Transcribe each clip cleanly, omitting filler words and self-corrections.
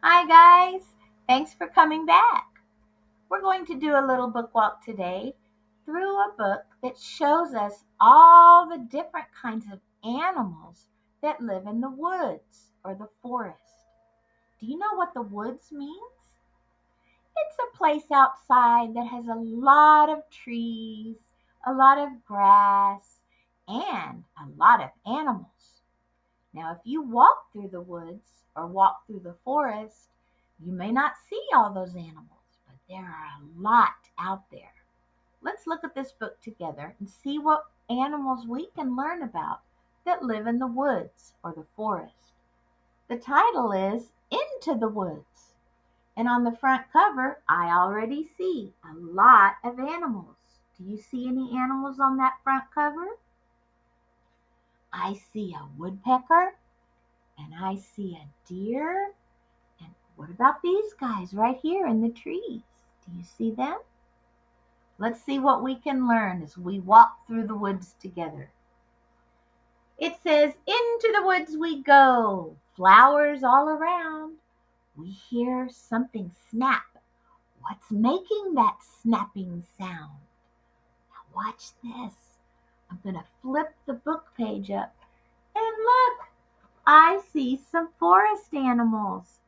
Hi guys, thanks for coming back. We're going to do a little book walk today through a book that shows us all the different kinds of animals that live in the woods or the forest. Do you know what the woods means? It's a place outside that has a lot of trees, a lot of grass, and a lot of animals. Now, if you walk through the woods or walk through the forest, you may not see all those animals, but there are a lot out there. Let's look at this book together and see what animals we can learn about that live in the woods or the forest. The title is Into the Woods, and on the front cover, I already see a lot of animals. Do you see any animals on that front cover? I see a woodpecker, and I see a deer. And what about these guys right here in the trees? Do you see them? Let's see what we can learn as we walk through the woods together. It says, Into the woods we go, flowers all around. We hear something snap. What's making that snapping sound? Now watch this. I'm going to flip the book page up, and look, I see some forest animals.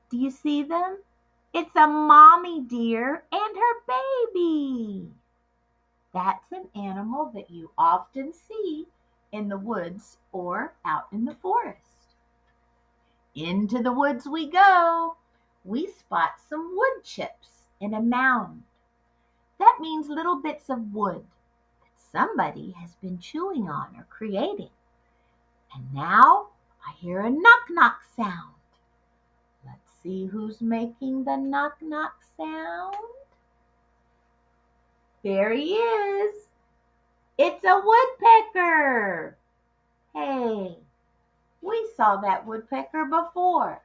Do you see them? It's a mommy deer and her baby. That's an animal that you often see in the woods or out in the forest. Into the woods we go. We spot some wood chips in a mound. That means little bits of wood that somebody has been chewing on or creating. And now I hear a knock knock sound. Let's see who's making the knock knock sound. There he is. It's a woodpecker. Hey, we saw that woodpecker before.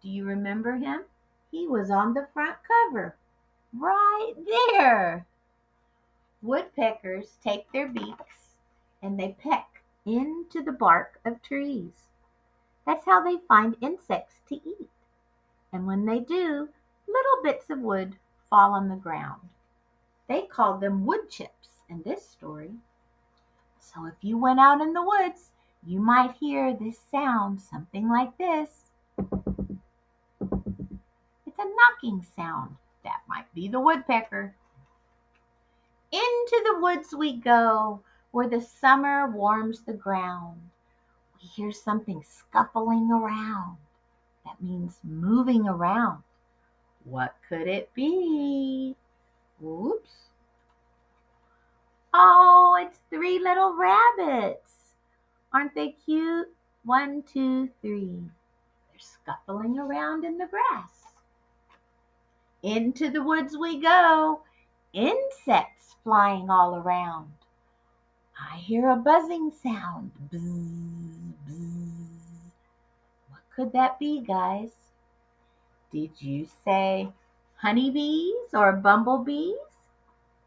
Do you remember him? He was on the front cover. Right there. Woodpeckers take their beaks and they peck into the bark of trees. That's how they find insects to eat. And when they do, little bits of wood fall on the ground. They called them wood chips in this story. So if you went out in the woods, you might hear this sound, something like this. It's a knocking sound. That might be the woodpecker. Into the woods we go, where the summer warms the ground. We hear something scuffling around. That means moving around. What could it be? Whoops. Oh, it's three little rabbits. Aren't they cute? 1, 2, 3. They're scuffling around in the grass. Into the woods we go. Insects flying all around. I hear a buzzing sound. Bzz, bzz. What could that be, guys? Did you say honeybees or bumblebees?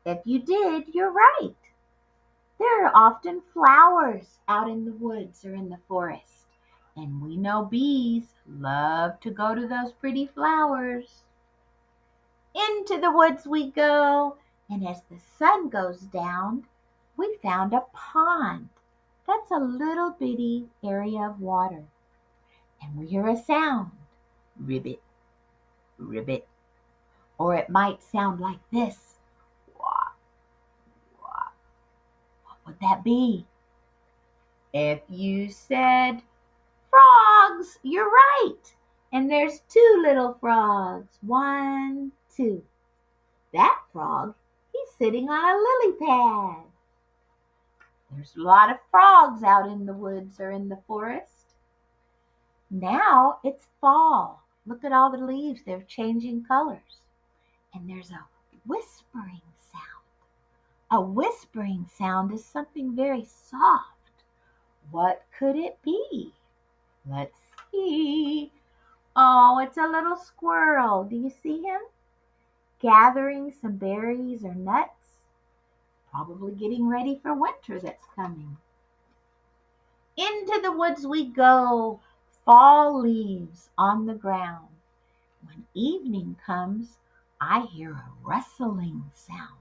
If you did, you're right. There are often flowers out in the woods or in the forest. And we know bees love to go to those pretty flowers. Into the woods we go, and as the sun goes down, we found a pond. That's a little bitty area of water. And we hear a sound, ribbit, ribbit. Or it might sound like this, wah, wah. What would that be? If you said frogs, you're right. And there's two little frogs. 1, 2. That frog, he's sitting on a lily pad. There's a lot of frogs out in the woods or in the forest. Now it's fall. Look at all the leaves, they're changing colors. And there's a whispering sound. A whispering sound is something very soft. What could it be? Let's see. Oh, it's a little squirrel. Do you see him? Gathering some berries or nuts. Probably getting ready for winter that's coming. Into the woods we go. Fall leaves on the ground. When evening comes, I hear a rustling sound.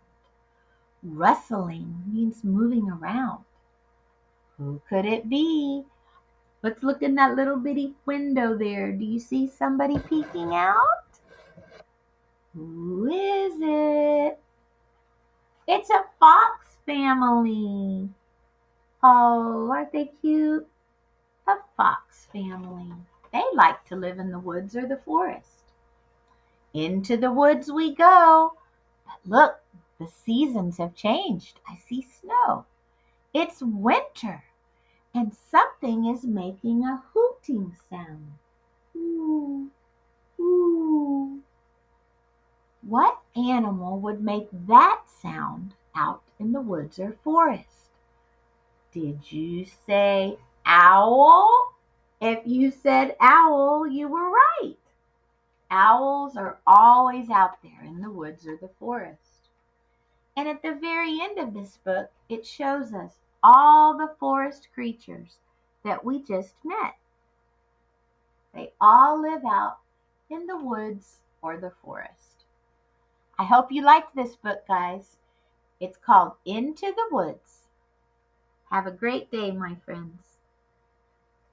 Rustling means moving around. Who could it be? Let's look in that little bitty window there. Do you see somebody peeking out? Who is it? It's a fox family. Oh, aren't they cute? A fox family. They like to live in the woods or the forest. Into the woods we go. But look, the seasons have changed. I see snow. It's winter, and something is making a hooting sound. Ooh, ooh. What animal would make that sound out in the woods or forest? Did you say owl? If you said owl, you were right. Owls are always out there in the woods or the forest. And at the very end of this book, it shows us all the forest creatures that we just met. They all live out in the woods or the forest. I hope you liked this book, guys. It's called Into the Woods. Have a great day, my friends.